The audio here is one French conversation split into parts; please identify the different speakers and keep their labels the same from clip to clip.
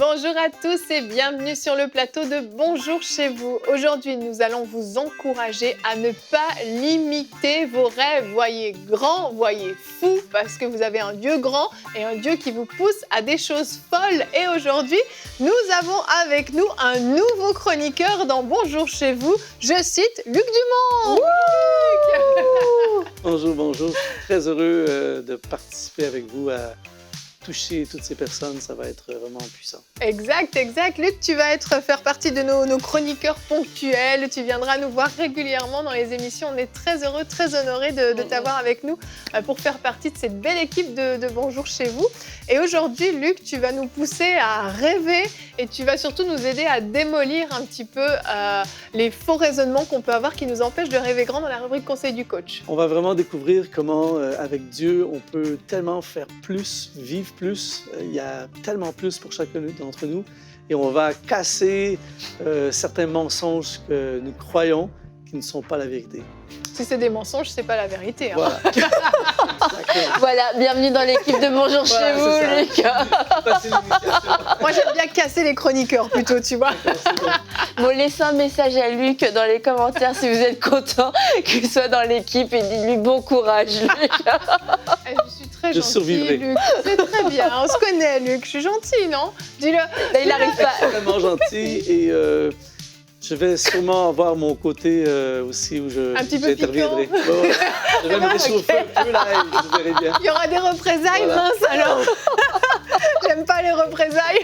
Speaker 1: Bonjour à tous et bienvenue sur le plateau de Bonjour chez vous. Aujourd'hui, nous allons vous encourager à ne pas limiter vos rêves. Voyez grand, voyez fou, parce que vous avez un Dieu grand et un Dieu qui vous pousse à des choses folles. Et aujourd'hui, nous avons avec nous un nouveau chroniqueur dans Bonjour chez vous. Je cite Luc Dumont.
Speaker 2: Bonjour, bonjour. Je suis très heureux de participer avec vous à toucher toutes ces personnes. Ça va être vraiment puissant.
Speaker 1: Exact. Luc, tu vas faire partie de nos chroniqueurs ponctuels. Tu viendras nous voir régulièrement dans les émissions. On est très heureux, très honorés de t'avoir avec nous pour faire partie de cette belle équipe de Bonjour chez vous. Et aujourd'hui, Luc, tu vas nous pousser à rêver et tu vas surtout nous aider à démolir un petit peu les faux raisonnements qu'on peut avoir qui nous empêchent de rêver grand dans la rubrique Conseil du coach.
Speaker 2: On va vraiment découvrir comment, avec Dieu, on peut tellement faire plus, vivre plus. Il y a tellement plus pour chacun d'entre nous. Et on va casser certains mensonges que nous croyons qui ne sont pas la vérité.
Speaker 1: Si c'est des mensonges, c'est pas la vérité. Hein.
Speaker 2: Voilà.
Speaker 3: Voilà, bienvenue dans l'équipe de Bonjour chez vous, Luc.
Speaker 1: Moi, j'aime bien casser les chroniqueurs plutôt, tu vois.
Speaker 3: Bon, laissez un message à Luc dans les commentaires si vous êtes content qu'il soit dans l'équipe et dites-lui bon courage, Luc.
Speaker 1: Je suis très gentille, Luc. C'est très bien, on se connaît, Luc. Je suis gentille, non? Dis-le.
Speaker 3: Là, il n'arrive pas.
Speaker 2: Vraiment gentil et je vais sûrement avoir mon côté aussi où j'interviendrai. Je vais me réchauffer un peu là et vous verrez bien.
Speaker 1: Il y aura des représailles, voilà. Mince alors. J'aime pas les représailles.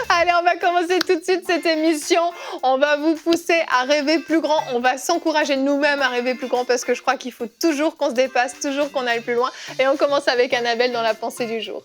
Speaker 1: Allez, on va commencer tout de suite cette émission. On va vous pousser à rêver plus grand. On va s'encourager nous-mêmes à rêver plus grand parce que je crois qu'il faut toujours qu'on se dépasse, toujours qu'on aille plus loin. Et on commence avec Annabelle dans la pensée du jour.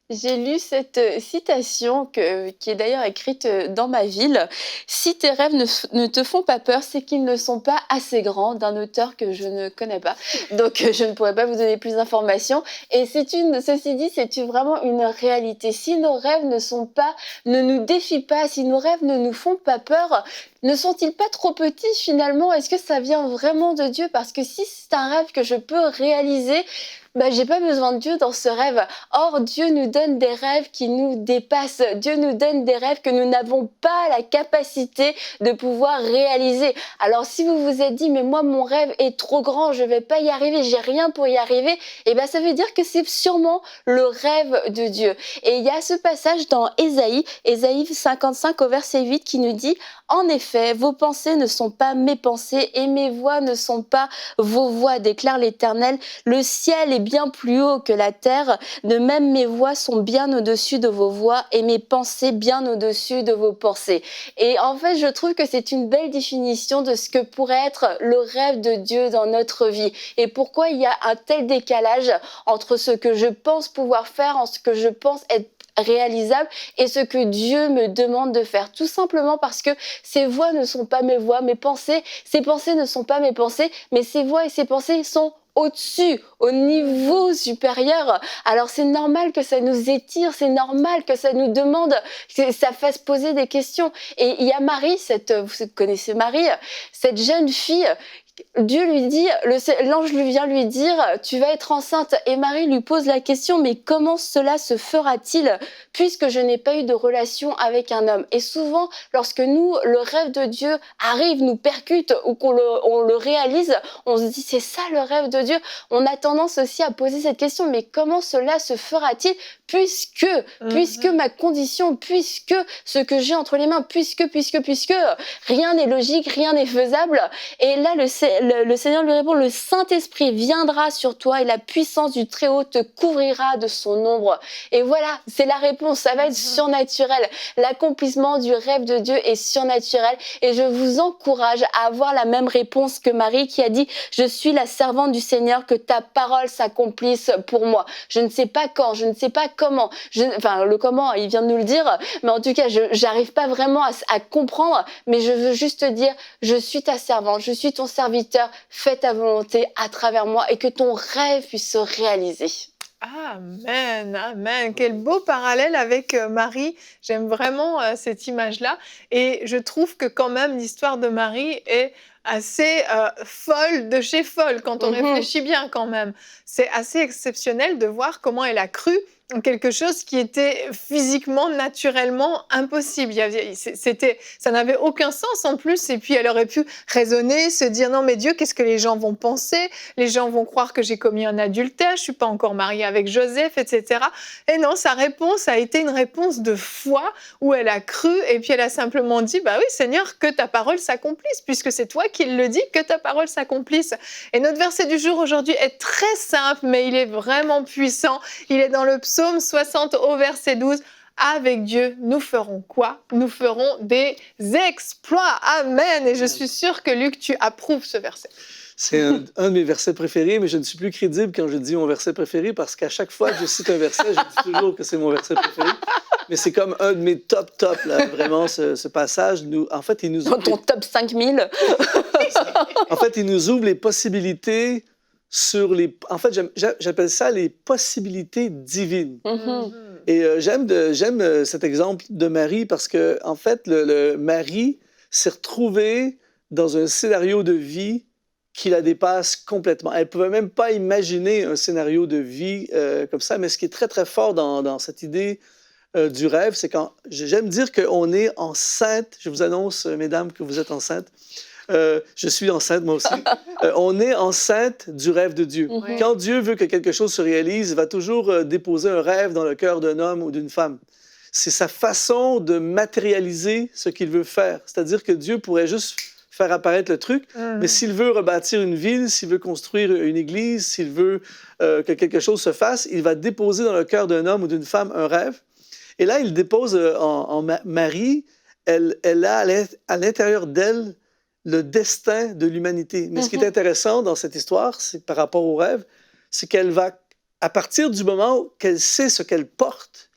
Speaker 3: J'ai lu cette citation qui est d'ailleurs écrite dans ma ville. « Si tes rêves ne te font pas peur, c'est qu'ils ne sont pas assez grands » d'un auteur que je ne connais pas. Donc, je ne pourrais pas vous donner plus d'informations. Et ceci dit, c'est vraiment une réalité. Si nos rêves ne nous défient pas, si nos rêves ne nous font pas peur, ne sont-ils pas trop petits finalement? Est-ce que ça vient vraiment de Dieu? Parce que si c'est un rêve que je peux réaliser, j'ai pas besoin de Dieu dans ce rêve. Or, Dieu nous donne des rêves qui nous dépassent. Dieu nous donne des rêves que nous n'avons pas la capacité de pouvoir réaliser. Alors, si vous vous êtes dit, mais moi, mon rêve est trop grand, je vais pas y arriver, j'ai rien pour y arriver, ça veut dire que c'est sûrement le rêve de Dieu. Et il y a ce passage dans Ésaïe 55 au verset 8 qui nous dit, « En effet, vos pensées ne sont pas mes pensées et mes voix ne sont pas vos voix, déclare l'Éternel. Le ciel est bien plus haut que la terre, de même mes voix sont bien au-dessus de vos voix et mes pensées bien au-dessus de vos pensées. » Et en fait, je trouve que c'est une belle définition de ce que pourrait être le rêve de Dieu dans notre vie. Et pourquoi il y a un tel décalage entre ce que je pense pouvoir faire, en ce que je pense être réalisable et ce que Dieu me demande de faire. Tout simplement parce que ces voix ne sont pas mes voix, ces pensées ne sont pas mes pensées, mais ces voix et ces pensées sont au-dessus, au niveau supérieur. Alors c'est normal que ça nous étire, c'est normal que ça nous demande, que ça fasse poser des questions. Et il y a Marie, vous connaissez Marie, cette jeune fille, Dieu lui dit, l'ange lui vient lui dire, tu vas être enceinte. Et Marie lui pose la question, mais comment cela se fera-t-il puisque je n'ai pas eu de relation avec un homme? Et souvent, lorsque le rêve de Dieu arrive, nous percute ou qu'on le réalise, on se dit, c'est ça le rêve de Dieu. On a tendance aussi à poser cette question, mais comment cela se fera-t-il puisque ma condition, puisque ce que j'ai entre les mains, puisque rien n'est logique, rien n'est faisable. Et là, le Seigneur lui répond, le Saint-Esprit viendra sur toi et la puissance du Très-Haut te couvrira de son ombre. Et voilà, c'est la réponse, ça va être surnaturel. L'accomplissement du rêve de Dieu est surnaturel et je vous encourage à avoir la même réponse que Marie qui a dit, je suis la servante du Seigneur, que ta parole s'accomplisse pour moi. Je ne sais pas quand, je ne sais pas comment. Le comment, il vient de nous le dire, mais en tout cas, je n'arrive pas vraiment à comprendre, mais je veux juste te dire, je suis ta servante, je suis ton serviteur, fais ta volonté à travers moi et que ton rêve puisse se réaliser.
Speaker 1: Amen, amen. Quel beau parallèle avec Marie. J'aime vraiment cette image-là. Et je trouve que quand même l'histoire de Marie est assez folle de chez folle, quand on réfléchit bien quand même. C'est assez exceptionnel de voir comment elle a cru en quelque chose qui était physiquement, naturellement impossible. Ça n'avait aucun sens en plus. Et puis, elle aurait pu raisonner, se dire, non mais Dieu, qu'est-ce que les gens vont penser? Les gens vont croire que j'ai commis un adultère, je ne suis pas encore mariée avec Joseph, etc. Et non, sa réponse a été une réponse de foi où elle a cru et puis elle a simplement dit, bah oui Seigneur, que ta parole s'accomplisse, puisque c'est toi qui le dis, que ta parole s'accomplisse. Et notre verset du jour aujourd'hui est très simple, mais il est vraiment puissant. Il est dans le Psaume 60 au verset 12. Avec Dieu, nous ferons quoi? Nous ferons des exploits. Amen. Et je suis sûre que Luc, tu approuves ce verset.
Speaker 2: C'est un de mes versets préférés, mais je ne suis plus crédible quand je dis mon verset préféré parce qu'à chaque fois que je cite un verset, je dis toujours que c'est mon verset préféré. Mais c'est comme un de mes top, là, vraiment, ce passage. En fait, il nous
Speaker 3: Dans ton top 5000.
Speaker 2: En fait, il nous ouvre les possibilités sur les... En fait, j'appelle ça les possibilités divines. Et j'aime cet exemple de Marie parce que, en fait, le Marie s'est retrouvée dans un scénario de vie qui la dépasse complètement. Elle ne pouvait même pas imaginer un scénario de vie comme ça, mais ce qui est très, très fort dans cette idée du rêve, c'est quand j'aime dire qu'on est enceinte. Je vous annonce, mesdames, que vous êtes enceintes. Je suis enceinte, moi aussi. On est enceinte du rêve de Dieu. Quand Dieu veut que quelque chose se réalise, il va toujours déposer un rêve dans le cœur d'un homme ou d'une femme. C'est sa façon de matérialiser ce qu'il veut faire. C'est-à-dire que Dieu pourrait juste faire apparaître le truc, mais s'il veut rebâtir une ville, s'il veut construire une église, s'il veut que quelque chose se fasse, il va déposer dans le cœur d'un homme ou d'une femme un rêve. Et là, il dépose en Marie, elle a à l'intérieur d'elle le destin de l'humanité. Mais ce qui est intéressant dans cette histoire, c'est par rapport au rêve, c'est qu'elle va, à partir du moment qu'elle sait ce qu'elle porte,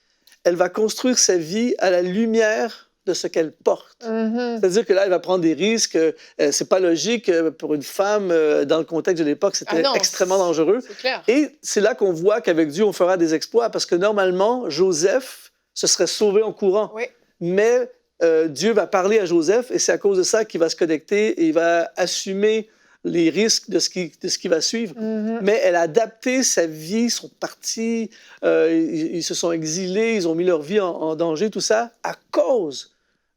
Speaker 2: elle va construire sa vie à la lumière de ce qu'elle porte. C'est-à-dire que là, elle va prendre des risques. C'est pas logique pour une femme dans le contexte de l'époque. C'était extrêmement dangereux.
Speaker 1: C'est clair.
Speaker 2: Et c'est là qu'on voit qu'avec Dieu, on fera des exploits parce que normalement, Joseph se serait sauvé en courant.
Speaker 1: Oui.
Speaker 2: Mais Dieu va parler à Joseph et c'est à cause de ça qu'il va se connecter et il va assumer les risques de ce qui va suivre. Mais elle a adapté sa vie, ils sont partis, ils se sont exilés, ils ont mis leur vie en danger, tout ça, à cause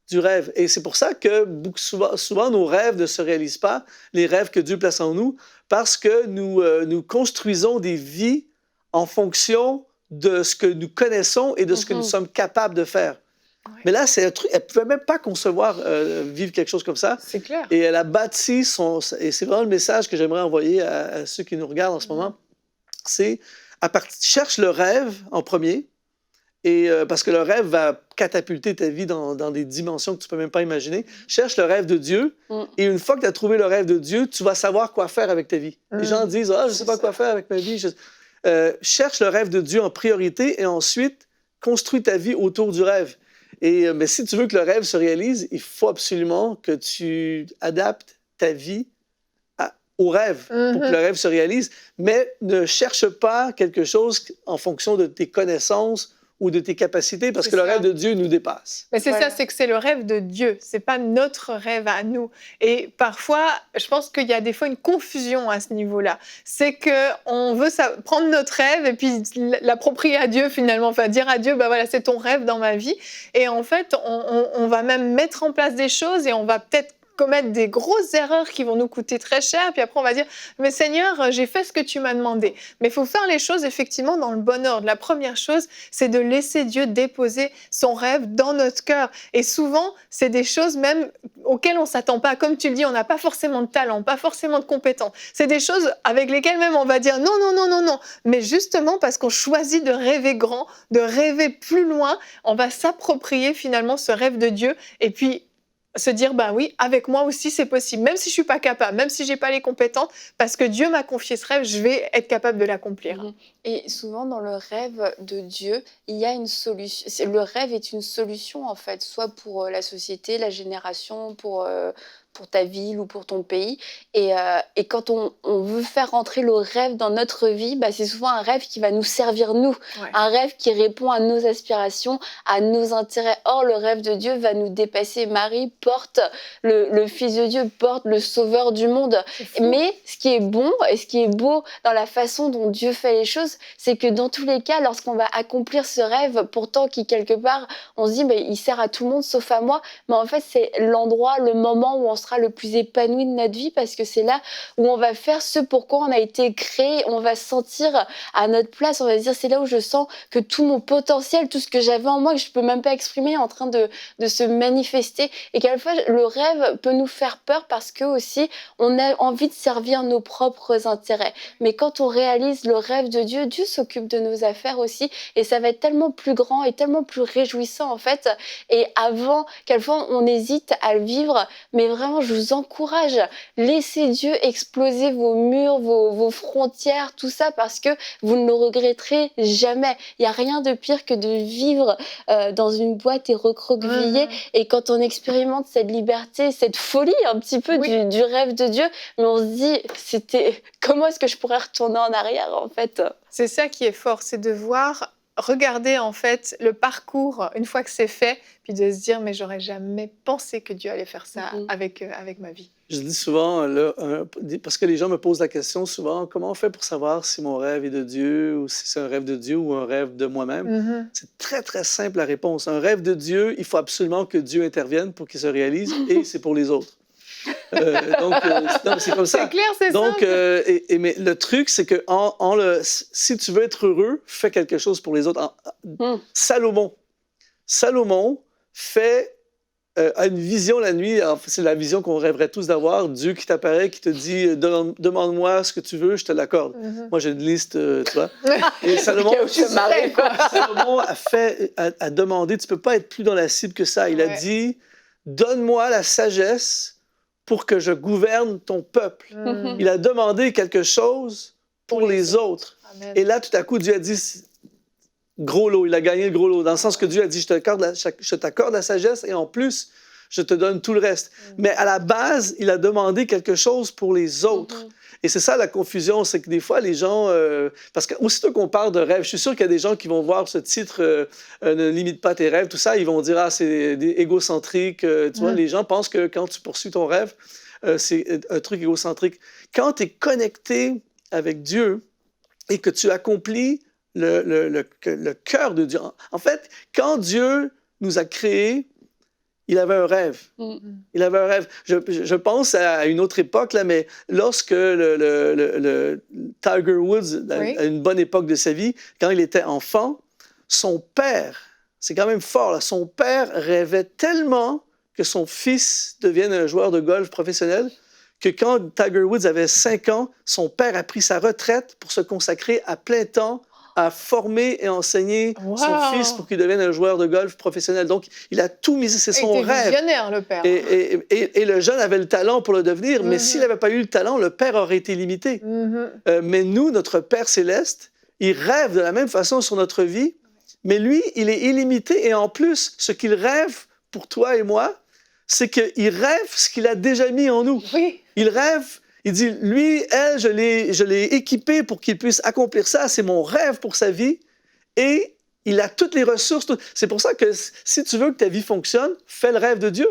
Speaker 2: du rêve. Et c'est pour ça que souvent nos rêves ne se réalisent pas, les rêves que Dieu place en nous, parce que nous construisons des vies en fonction de ce que nous connaissons et de ce que nous sommes capables de faire. Ouais. Mais là, c'est un truc, elle ne pouvait même pas concevoir vivre quelque chose comme ça.
Speaker 1: C'est clair.
Speaker 2: Et elle a bâti et c'est vraiment le message que j'aimerais envoyer à ceux qui nous regardent en ce moment, c'est cherche le rêve en premier, et parce que le rêve va catapulter ta vie dans des dimensions que tu ne peux même pas imaginer. Cherche le rêve de Dieu, et une fois que tu as trouvé le rêve de Dieu, tu vas savoir quoi faire avec ta vie. Les gens disent « Ah, je ne sais pas quoi faire avec ma vie. » Cherche le rêve de Dieu en priorité, et ensuite, construis ta vie autour du rêve. Mais si tu veux que le rêve se réalise, il faut absolument que tu adaptes ta vie au rêve pour que le rêve se réalise. Mais ne cherche pas quelque chose en fonction de tes connaissances ou de tes capacités, parce que le rêve de Dieu nous dépasse.
Speaker 1: Mais c'est ça, c'est que c'est le rêve de Dieu, c'est pas notre rêve à nous. Et parfois, je pense qu'il y a des fois une confusion à ce niveau-là. C'est qu'on veut prendre notre rêve et puis l'approprier à Dieu finalement, enfin dire à Dieu, bah voilà, c'est ton rêve dans ma vie. Et en fait, on va même mettre en place des choses et on va peut-être commettre des grosses erreurs qui vont nous coûter très cher, puis après on va dire « Mais Seigneur, j'ai fait ce que tu m'as demandé ». Mais il faut faire les choses effectivement dans le bon ordre. La première chose, c'est de laisser Dieu déposer son rêve dans notre cœur. Et souvent, c'est des choses même auxquelles on ne s'attend pas. Comme tu le dis, on n'a pas forcément de talent, pas forcément de compétences. C'est des choses avec lesquelles même on va dire « Non, non, non, non, non ». Mais justement, parce qu'on choisit de rêver grand, de rêver plus loin, on va s'approprier finalement ce rêve de Dieu. Et puis, se dire, ben oui, avec moi aussi, c'est possible. Même si je ne suis pas capable, même si je n'ai pas les compétences, parce que Dieu m'a confié ce rêve, je vais être capable de l'accomplir.
Speaker 3: Et souvent, dans le rêve de Dieu, il y a une solution. Le rêve est une solution, en fait, soit pour la société, la génération, pour pour ta ville ou pour ton pays. Et quand on veut faire rentrer le rêve dans notre vie, bah, c'est souvent un rêve qui va nous servir nous, un rêve qui répond à nos aspirations, à nos intérêts. Or, le rêve de Dieu va nous dépasser. Marie porte le Fils de Dieu, porte le Sauveur du monde. Mais ce qui est bon et ce qui est beau dans la façon dont Dieu fait les choses, c'est que dans tous les cas, lorsqu'on va accomplir ce rêve, pourtant qui quelque part, on se dit, mais il sert à tout le monde sauf à moi. Mais en fait, c'est l'endroit, le moment où on sera le plus épanoui de notre vie, parce que c'est là où on va faire ce pourquoi on a été créé. On va se sentir à notre place. On va se dire, c'est là où je sens que tout mon potentiel, tout ce que j'avais en moi, que je peux même pas exprimer, est en train de se manifester. Et quelquefois, le rêve peut nous faire peur parce que aussi, on a envie de servir nos propres intérêts. Mais quand on réalise le rêve de Dieu, Dieu s'occupe de nos affaires aussi. Et ça va être tellement plus grand et tellement plus réjouissant, en fait. Et avant, quelquefois, on hésite à le vivre. Mais vraiment, je vous encourage. Laissez Dieu exploser vos murs, vos frontières, tout ça, parce que vous ne le regretterez jamais. Il n'y a rien de pire que de vivre dans une boîte et recroquevillé. Et quand on expérimente cette liberté, cette folie un petit peu du rêve de Dieu, mais on se dit, comment est-ce que je pourrais retourner en arrière, en fait?
Speaker 1: C'est ça qui est fort, c'est de voir, regarder en fait le parcours une fois que c'est fait, puis de se dire, mais j'aurais jamais pensé que Dieu allait faire ça avec ma vie.
Speaker 2: Je dis souvent, parce que les gens me posent la question souvent, comment on fait pour savoir si mon rêve est de Dieu, ou si c'est un rêve de Dieu ou un rêve de moi-même? C'est très, très simple la réponse. Un rêve de Dieu, il faut absolument que Dieu intervienne pour qu'il se réalise, et c'est pour les autres. Donc, c'est comme ça.
Speaker 1: C'est clair, c'est
Speaker 2: donc,
Speaker 1: simple.
Speaker 2: Mais le truc, c'est que si tu veux être heureux, fais quelque chose pour les autres. Salomon a une vision la nuit. C'est la vision qu'on rêverait tous d'avoir. Dieu qui t'apparaît, qui te dit demande-moi ce que tu veux, je te l'accorde. Moi, j'ai une liste, tu vois. Et Salomon a demandé, tu peux pas être plus dans la cible que ça. Il a dit, donne-moi la sagesse pour que je gouverne ton peuple. Il a demandé quelque chose pour les autres.
Speaker 1: Amen.
Speaker 2: Et là, tout à coup, Dieu a dit, gros lot, il a gagné le gros lot, dans le sens que Dieu a dit, je t'accorde la sagesse et en plus, je te donne tout le reste. Mais à la base, il a demandé quelque chose pour les autres. Et c'est ça la confusion, c'est que des fois, les gens... parce qu'aussitôt qu'on parle de rêve, je suis sûr qu'il y a des gens qui vont voir ce titre Ne limite pas tes rêves », tout ça, ils vont dire « Ah, c'est égocentrique ». Tu vois, les gens pensent que quand tu poursuis ton rêve, c'est un truc égocentrique. Quand tu es connecté avec Dieu et que tu accomplis le cœur de Dieu... En fait, quand Dieu nous a créés, il avait un rêve. Il avait un rêve. Je pense à une autre époque, là, mais lorsque le Tiger Woods, à une bonne époque de sa vie, quand il était enfant, son père, c'est quand même fort, là, son père rêvait tellement que son fils devienne un joueur de golf professionnel que quand Tiger Woods avait 5 ans, son père a pris sa retraite pour se consacrer à plein temps à former et enseigner son fils pour qu'il devienne un joueur de golf professionnel. Donc, il a tout misé, c'est son rêve.
Speaker 1: Il était visionnaire, le père.
Speaker 2: Et le jeune avait le talent pour le devenir, mais s'il n'avait pas eu le talent, le père aurait été limité. Mais nous, notre Père céleste, il rêve de la même façon sur notre vie, mais lui, il est illimité. Et en plus, ce qu'il rêve pour toi et moi, c'est qu'il rêve ce qu'il a déjà mis en nous. Il rêve... Il dit, lui, elle, je l'ai équipé pour qu'il puisse accomplir ça. C'est mon rêve pour sa vie. Et il a toutes les ressources. C'est pour ça que si tu veux que ta vie fonctionne, fais le rêve de Dieu.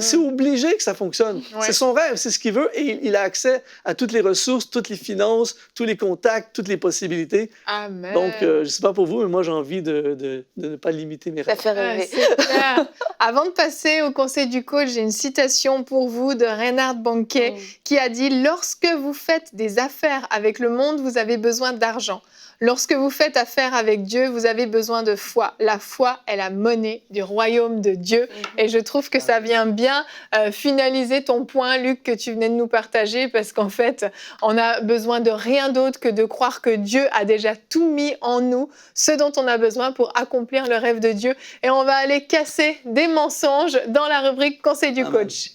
Speaker 2: C'est obligé que ça fonctionne. C'est son rêve, c'est ce qu'il veut. Et il a accès à toutes les ressources, toutes les finances, tous les contacts, toutes les possibilités.
Speaker 1: Amen.
Speaker 2: Donc, je ne sais pas pour vous, mais moi, j'ai envie de ne pas limiter mes rêves.
Speaker 3: Ça fait rêver.
Speaker 1: C'est clair. Avant de passer au conseil du coach, j'ai une citation pour vous de Reinhard Bonnke qui a dit « Lorsque vous faites des affaires avec le monde, vous avez besoin d'argent. Lorsque vous faites affaire avec Dieu, vous avez besoin de foi. La foi est la monnaie du royaume de Dieu. » Et je trouve que ça vient bien finaliser ton point, Luc, que tu venais de nous partager, parce qu'en fait, on a besoin de rien d'autre que de croire que Dieu a déjà tout mis en nous, ce dont on a besoin pour accomplir le rêve de Dieu. Et on va aller casser des mensonges dans la rubrique Conseil du coach.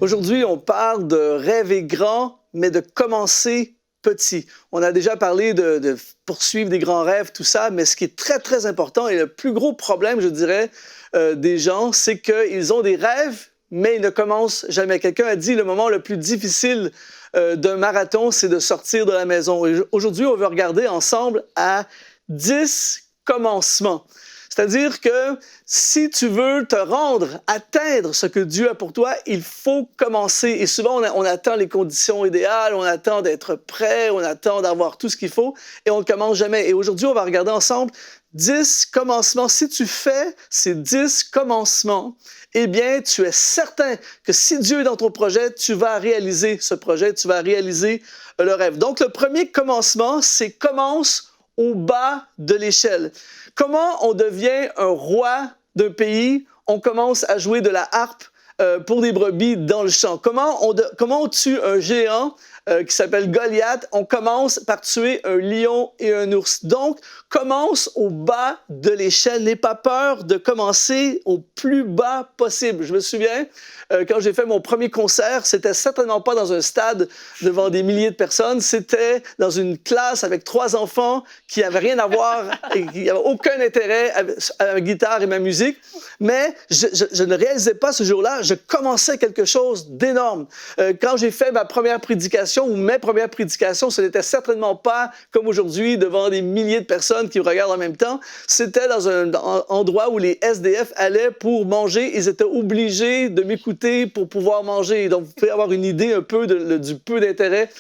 Speaker 2: Aujourd'hui, on parle de rêver grand, mais de commencer petit. On a déjà parlé de poursuivre des grands rêves, tout ça, mais ce qui est très, très important et le plus gros problème, je dirais, des gens, c'est qu'ils ont des rêves, mais ils ne commencent jamais. Quelqu'un a dit le moment le plus difficile d'un marathon, c'est de sortir de la maison. Et aujourd'hui, on veut regarder ensemble à 10 commencements. C'est-à-dire que si tu veux te rendre, atteindre ce que Dieu a pour toi, il faut commencer. Et souvent, on attend les conditions idéales, on attend d'être prêt, on attend d'avoir tout ce qu'il faut et on ne commence jamais. Et aujourd'hui, on va regarder ensemble 10 commencements. Si tu fais ces 10 commencements, eh bien, tu es certain que si Dieu est dans ton projet, tu vas réaliser ce projet, tu vas réaliser le rêve. Donc, le premier commencement, c'est commence au bas de l'échelle. Comment on devient un roi d'un pays? On commence à jouer de la harpe pour des brebis dans le champ. Comment on tue un géant qui s'appelle Goliath? On commence par tuer un lion et un ours. Donc, commence au bas de l'échelle. N'aie pas peur de commencer au plus bas possible. Je me souviens, quand j'ai fait mon premier concert, c'était certainement pas dans un stade devant des milliers de personnes. C'était dans une classe avec 3 enfants qui n'avaient rien à voir et qui n'avaient aucun intérêt à la guitare et ma musique. Mais je ne réalisais pas ce jour-là, je commençais quelque chose d'énorme. Quand j'ai fait ma première prédication ou mes premières prédications, ce n'était certainement pas comme aujourd'hui devant des milliers de personnes qui me regardent en même temps. C'était dans un endroit où les SDF allaient pour manger. Ils étaient obligés de m'écouter pour pouvoir manger. Donc, vous pouvez avoir une idée un peu du peu d'intérêt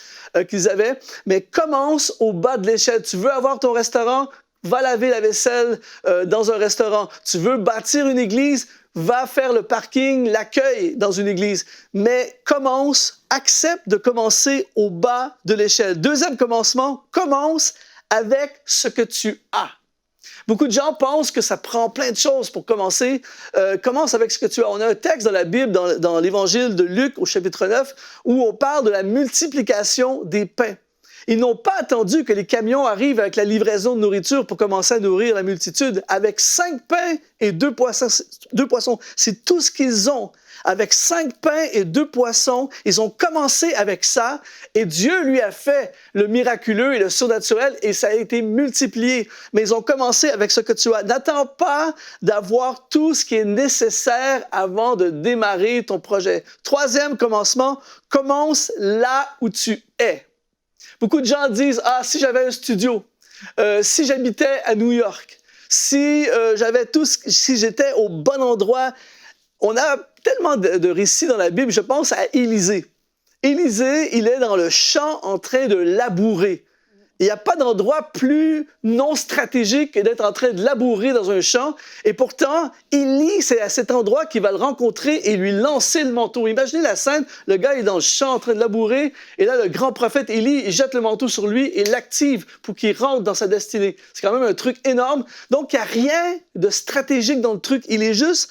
Speaker 2: qu'ils avaient. Mais commence au bas de l'échelle. Tu veux avoir ton restaurant? Va laver la vaisselle dans un restaurant. Tu veux bâtir une église? Va faire le parking, l'accueil dans une église. Mais accepte de commencer au bas de l'échelle. Deuxième commencement, commence avec ce que tu as. Beaucoup de gens pensent que ça prend plein de choses pour commencer. Commence avec ce que tu as. On a un texte dans la Bible, dans l'évangile de Luc au chapitre 9, où on parle de la multiplication des pains. Ils n'ont pas attendu que les camions arrivent avec la livraison de nourriture pour commencer à nourrir la multitude. Avec 5 pains et 2 poissons, c'est tout ce qu'ils ont. Avec 5 pains et 2 poissons, ils ont commencé avec ça et Dieu lui a fait le miraculeux et le surnaturel et ça a été multiplié. Mais ils ont commencé avec ce que tu as. N'attends pas d'avoir tout ce qui est nécessaire avant de démarrer ton projet. Troisième commencement, commence là où tu es. Beaucoup de gens disent « Ah, si j'avais un studio, si j'habitais à New York, si j'étais au bon endroit. » On a tellement de récits dans la Bible, je pense à Élisée. Élisée, il est dans le champ en train de labourer. Il n'y a pas d'endroit plus non stratégique que d'être en train de labourer dans un champ. Et pourtant, Élie, c'est à cet endroit qu'il va le rencontrer et lui lancer le manteau. Imaginez la scène, le gars est dans le champ en train de labourer, et là, le grand prophète Élie, il jette le manteau sur lui et l'active pour qu'il rentre dans sa destinée. C'est quand même un truc énorme. Donc, il n'y a rien de stratégique dans le truc. Il est juste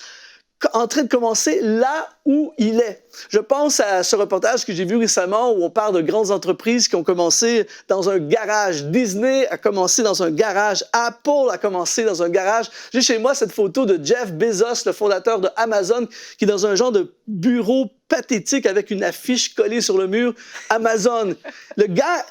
Speaker 2: en train de commencer là où il est. Je pense à ce reportage que j'ai vu récemment où on parle de grandes entreprises qui ont commencé dans un garage. Disney a commencé dans un garage. Apple a commencé dans un garage. J'ai chez moi cette photo de Jeff Bezos, le fondateur de Amazon, qui est dans un genre de bureau pathétique avec une affiche collée sur le mur. Amazon. Le gars,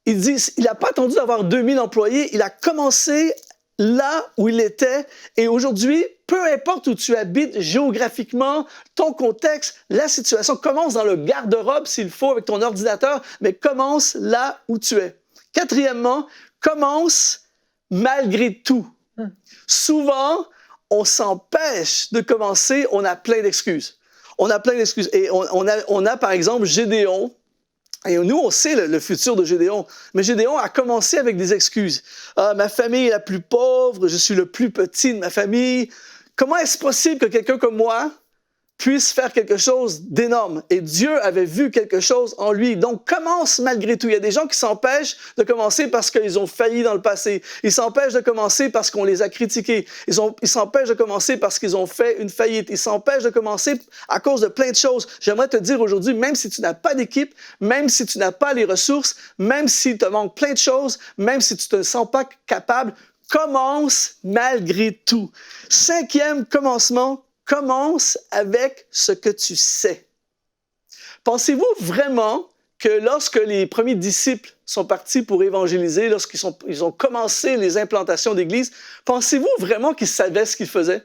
Speaker 2: il dit, il n'a pas attendu d'avoir 2000 employés. Il a commencé là où il était. Et aujourd'hui, peu importe où tu habites géographiquement, ton contexte, la situation, commence dans le garde-robe s'il faut avec ton ordinateur, mais commence là où tu es. Quatrièmement, commence malgré tout. Souvent, on s'empêche de commencer, on a plein d'excuses. Et on a par exemple Gédéon. Et nous, on sait le futur de Gédéon. Mais Gédéon a commencé avec des excuses. Ah, ma famille est la plus pauvre, je suis le plus petit de ma famille. Comment est-ce possible que quelqu'un comme moi puisse faire quelque chose d'énorme? Et Dieu avait vu quelque chose en lui. Donc, commence malgré tout. Il y a des gens qui s'empêchent de commencer parce qu'ils ont failli dans le passé. Ils s'empêchent de commencer parce qu'on les a critiqués. Ils s'empêchent de commencer parce qu'ils ont fait une faillite. Ils s'empêchent de commencer à cause de plein de choses. J'aimerais te dire aujourd'hui, même si tu n'as pas d'équipe, même si tu n'as pas les ressources, même s'il te manque plein de choses, même si tu ne te sens pas capable, commence malgré tout. Cinquième commencement, commence avec ce que tu sais. Pensez-vous vraiment que lorsque les premiers disciples sont partis pour évangéliser, ils ont commencé les implantations d'églises, pensez-vous vraiment qu'ils savaient ce qu'ils faisaient?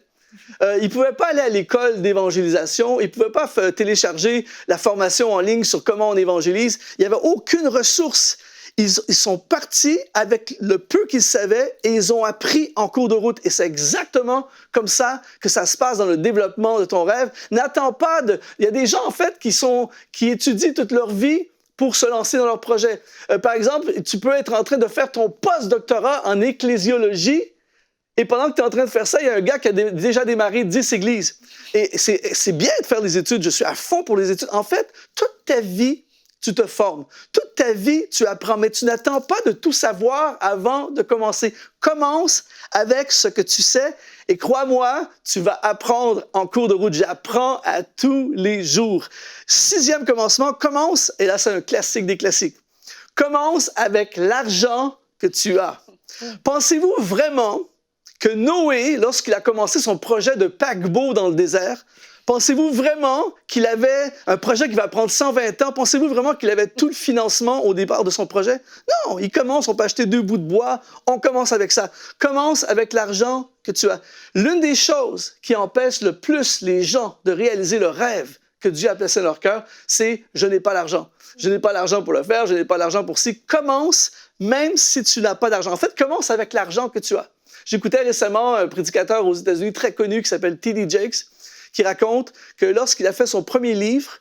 Speaker 2: Ils ne pouvaient pas aller à l'école d'évangélisation, ils ne pouvaient pas télécharger la formation en ligne sur comment on évangélise. Il n'y avait aucune ressource. Ils sont partis avec le peu qu'ils savaient et ils ont appris en cours de route. Et c'est exactement comme ça que ça se passe dans le développement de ton rêve. N'attends pas de... Il y a des gens, en fait, qui étudient toute leur vie pour se lancer dans leur projet. Par exemple, tu peux être en train de faire ton post-doctorat en ecclésiologie et pendant que tu es en train de faire ça, il y a un gars qui a déjà démarré 10 églises. Et c'est bien de faire des études. Je suis à fond pour les études. En fait, toute ta vie, tu te formes. Toute ta vie, tu apprends, mais tu n'attends pas de tout savoir avant de commencer. Commence avec ce que tu sais et crois-moi, tu vas apprendre en cours de route. J'apprends à tous les jours. 6e commencement, commence, et là c'est un classique des classiques, commence avec l'argent que tu as. Pensez-vous vraiment que Noé, lorsqu'il a commencé son projet de paquebot dans le désert, pensez-vous vraiment qu'il avait un projet qui va prendre 120 ans? Pensez-vous vraiment qu'il avait tout le financement au départ de son projet? Non, il commence, on peut acheter 2 bouts de bois, on commence avec ça. Commence avec l'argent que tu as. L'une des choses qui empêche le plus les gens de réaliser le rêve que Dieu a placé dans leur cœur, c'est « je n'ai pas l'argent ». Je n'ai pas l'argent pour le faire, je n'ai pas l'argent pour ci. Commence, même si tu n'as pas d'argent. En fait, commence avec l'argent que tu as. J'écoutais récemment un prédicateur aux États-Unis très connu qui s'appelle T.D. Jakes, qui raconte que lorsqu'il a fait son premier livre,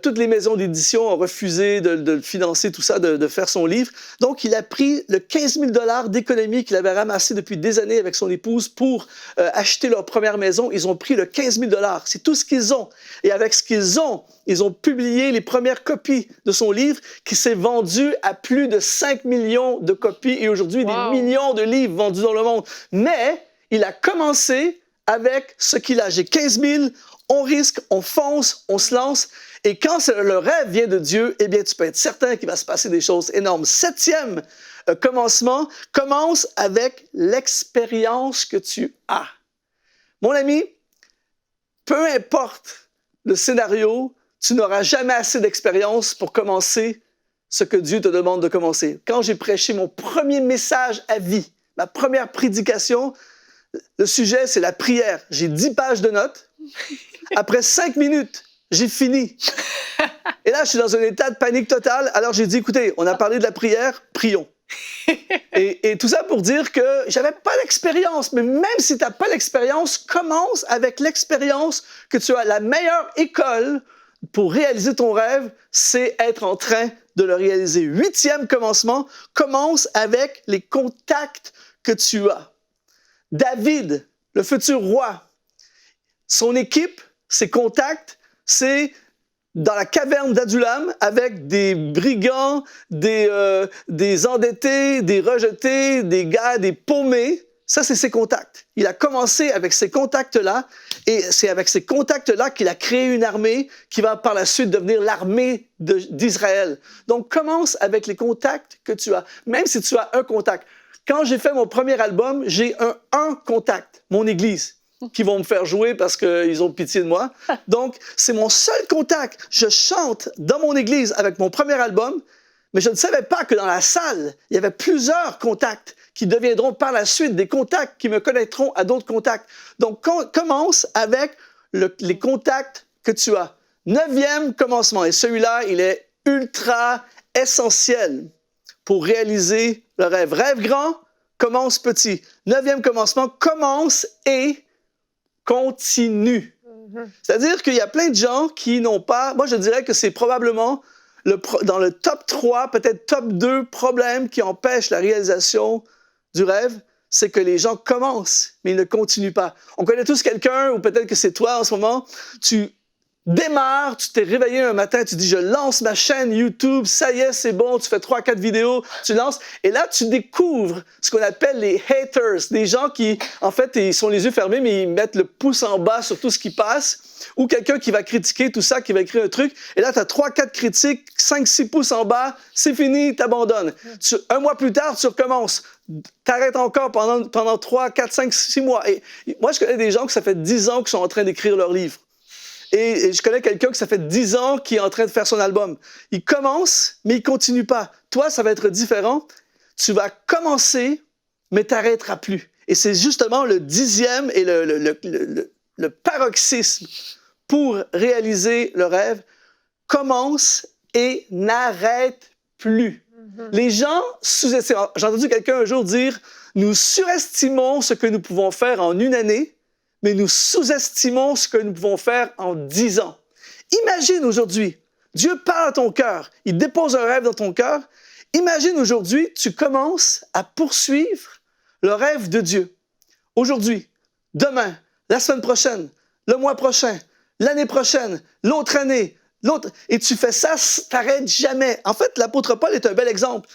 Speaker 2: toutes les maisons d'édition ont refusé de financer tout ça, de faire son livre. Donc, il a pris le 15 000 $ d'économie qu'il avait ramassé depuis des années avec son épouse pour acheter leur première maison. Ils ont pris le 15 000 $. C'est tout ce qu'ils ont. Et avec ce qu'ils ont publié les premières copies de son livre qui s'est vendu à plus de 5 millions de copies et aujourd'hui des millions de livres vendus dans le monde. Mais il a commencé avec ce qu'il a. J'ai 15 000, on risque, on fonce, on se lance. Et quand le rêve vient de Dieu, eh bien, tu peux être certain qu'il va se passer des choses énormes. 7e commencement, commence avec l'expérience que tu as. Mon ami, peu importe le scénario, tu n'auras jamais assez d'expérience pour commencer ce que Dieu te demande de commencer. Quand j'ai prêché mon premier message à vie, ma première prédication, le sujet, c'est la prière. J'ai 10 pages de notes. Après 5 minutes, j'ai fini. Et là, je suis dans un état de panique totale. Alors, j'ai dit, écoutez, on a parlé de la prière, prions. Et tout ça pour dire que j'avais pas l'expérience. Mais même si tu n'as pas l'expérience, commence avec l'expérience que tu as. La meilleure école pour réaliser ton rêve, c'est être en train de le réaliser. 8e commencement, commence avec les contacts que tu as. David, le futur roi, son équipe, ses contacts, c'est dans la caverne d'Adullam avec des brigands, des endettés, des rejetés, des gars, des paumés. Ça, c'est ses contacts. Il a commencé avec ces contacts-là et c'est avec ces contacts-là qu'il a créé une armée qui va par la suite devenir l'armée d'Israël. Donc, commence avec les contacts que tu as, même si tu as un contact. Quand j'ai fait mon premier album, j'ai un contact, mon église, qui vont me faire jouer parce qu'ils ont pitié de moi. Donc, c'est mon seul contact. Je chante dans mon église avec mon premier album, mais je ne savais pas que dans la salle, il y avait plusieurs contacts qui deviendront par la suite des contacts qui me connecteront à d'autres contacts. Donc, commence avec les contacts que tu as. 9e commencement, et celui-là, il est ultra essentiel pour réaliser le rêve. Rêve grand, commence petit. 9e commencement, commence et continue. C'est-à-dire qu'il y a plein de gens qui n'ont pas... Moi, je dirais que c'est probablement dans le top 3, peut-être top 2 problèmes qui empêchent la réalisation du rêve, c'est que les gens commencent, mais ils ne continuent pas. On connaît tous quelqu'un, ou peut-être que c'est toi en ce moment, tu démarres, tu t'es réveillé un matin, tu dis « je lance ma chaîne YouTube, ça y est, c'est bon », tu fais 3-4 vidéos, tu lances, et là, tu découvres ce qu'on appelle les haters, des gens qui, en fait, ils sont les yeux fermés, mais ils mettent le pouce en bas sur tout ce qui passe, ou quelqu'un qui va critiquer tout ça, qui va écrire un truc, et là, tu as 3-4 critiques, 5-6 pouces en bas, c'est fini, t'abandonnes. Un mois plus tard, tu recommences. T'arrêtes encore pendant 3, 4, 5, 6 mois. Et moi, je connais des gens que ça fait 10 ans qu'ils sont en train d'écrire leur livre. Et je connais quelqu'un qui ça fait 10 ans qui est en train de faire son album. Il commence, mais il continue pas. Toi, ça va être différent. Tu vas commencer, mais tu n'arrêteras plus. Et c'est justement le 10e et le paroxysme pour réaliser le rêve. Commence et n'arrête plus. Les gens sous-estiment. J'ai entendu quelqu'un un jour dire « Nous surestimons ce que nous pouvons faire en une année, mais nous sous-estimons ce que nous pouvons faire en 10 ans. » Imagine aujourd'hui, Dieu parle à ton cœur, il dépose un rêve dans ton cœur. Imagine aujourd'hui, tu commences à poursuivre le rêve de Dieu. Aujourd'hui, demain, la semaine prochaine, le mois prochain, l'année prochaine, l'autre année, l'autre. Et tu fais ça, tu n'arrêtes jamais. En fait, l'apôtre Paul est un bel exemple.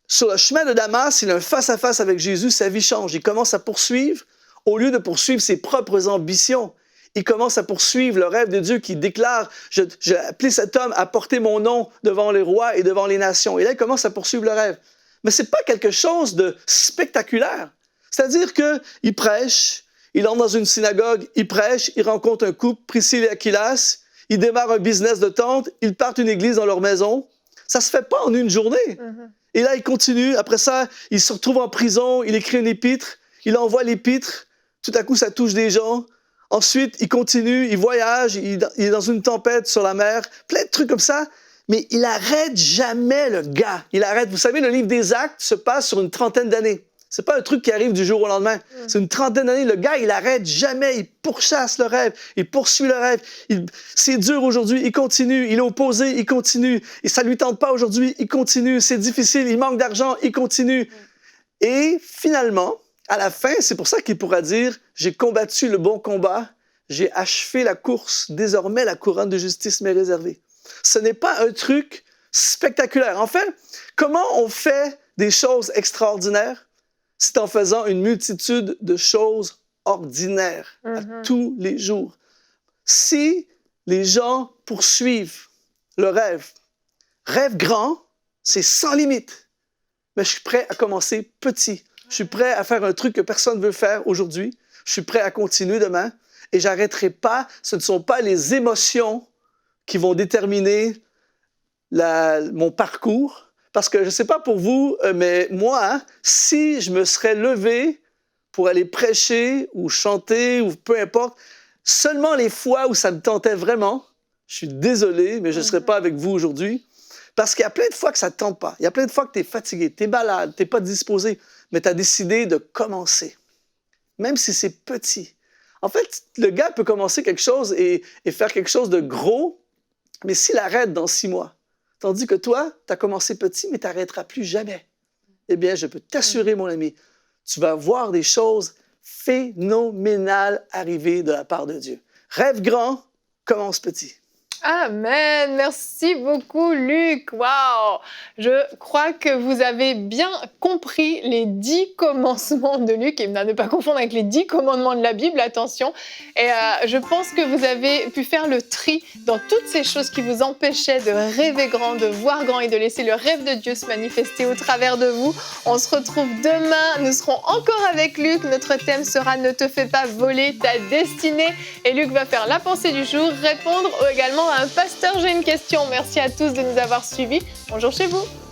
Speaker 2: Sur le chemin de Damas, il a un face-à-face avec Jésus, sa vie change. Il commence à poursuivre, au lieu de poursuivre ses propres ambitions. Il commence à poursuivre le rêve de Dieu qui déclare « J'ai appelé cet homme à porter mon nom devant les rois et devant les nations. » Et là, il commence à poursuivre le rêve. Mais ce n'est pas quelque chose de spectaculaire. C'est-à-dire qu'il prêche, il entre dans une synagogue, il prêche, il rencontre un couple, Priscille et Aquilas, il démarre un business de tente, ils partent une église dans leur maison. Ça ne se fait pas en une journée. Et là, il continue. Après ça, il se retrouve en prison, il écrit une épître, il envoie l'épître. Tout à coup, ça touche des gens. Ensuite, il continue, il voyage, il est dans une tempête sur la mer, plein de trucs comme ça. Mais il n'arrête jamais, le gars. Il arrête. Vous savez, le livre des Actes se passe sur une trentaine d'années. Ce n'est pas un truc qui arrive du jour au lendemain. C'est une trentaine d'années. Le gars, il n'arrête jamais. Il pourchasse le rêve. Il poursuit le rêve. C'est dur aujourd'hui. Il continue. Il est opposé. Il continue. Et ça ne lui tente pas aujourd'hui. Il continue. C'est difficile. Il manque d'argent. Il continue. Et finalement, à la fin, c'est pour ça qu'il pourra dire « J'ai combattu le bon combat. J'ai achevé la course. Désormais, la couronne de justice m'est réservée. » Ce n'est pas un truc spectaculaire. En fait, comment on fait des choses extraordinaires? C'est en faisant une multitude de choses ordinaires à tous les jours. Si les gens poursuivent le rêve grand, c'est sans limite. Mais je suis prêt à commencer petit. Je suis prêt à faire un truc que personne ne veut faire aujourd'hui. Je suis prêt à continuer demain. Et je n'arrêterai pas. Ce ne sont pas les émotions qui vont déterminer mon parcours. Parce que je ne sais pas pour vous, mais moi, si je me serais levé pour aller prêcher ou chanter ou peu importe, seulement les fois où ça me tentait vraiment, je suis désolé, mais je ne serais pas avec vous aujourd'hui. Parce qu'il y a plein de fois que ça ne te tente pas. Il y a plein de fois que tu es fatigué, tu es malade, tu n'es pas disposé, mais tu as décidé de commencer. Même si c'est petit. En fait, le gars peut commencer quelque chose et faire quelque chose de gros, mais s'il arrête dans 6 mois, tandis que toi, tu as commencé petit, mais tu n'arrêteras plus jamais. Eh bien, je peux t'assurer, mon ami, tu vas voir des choses phénoménales arriver de la part de Dieu. Rêve grand, commence petit.
Speaker 1: Amen. Merci beaucoup, Luc. Waouh! Je crois que vous avez bien compris les 10 commencements de Luc, et à ne pas confondre avec les 10 commandements de la Bible, attention. Et je pense que vous avez pu faire le tri dans toutes ces choses qui vous empêchaient de rêver grand, de voir grand et de laisser le rêve de Dieu se manifester au travers de vous. On se retrouve demain. Nous serons encore avec Luc. Notre thème sera « Ne te fais pas voler ta destinée ». Et Luc va faire la pensée du jour, répondre également à un pasteur, j'ai une question. Merci à tous de nous avoir suivis. Bonjour chez vous.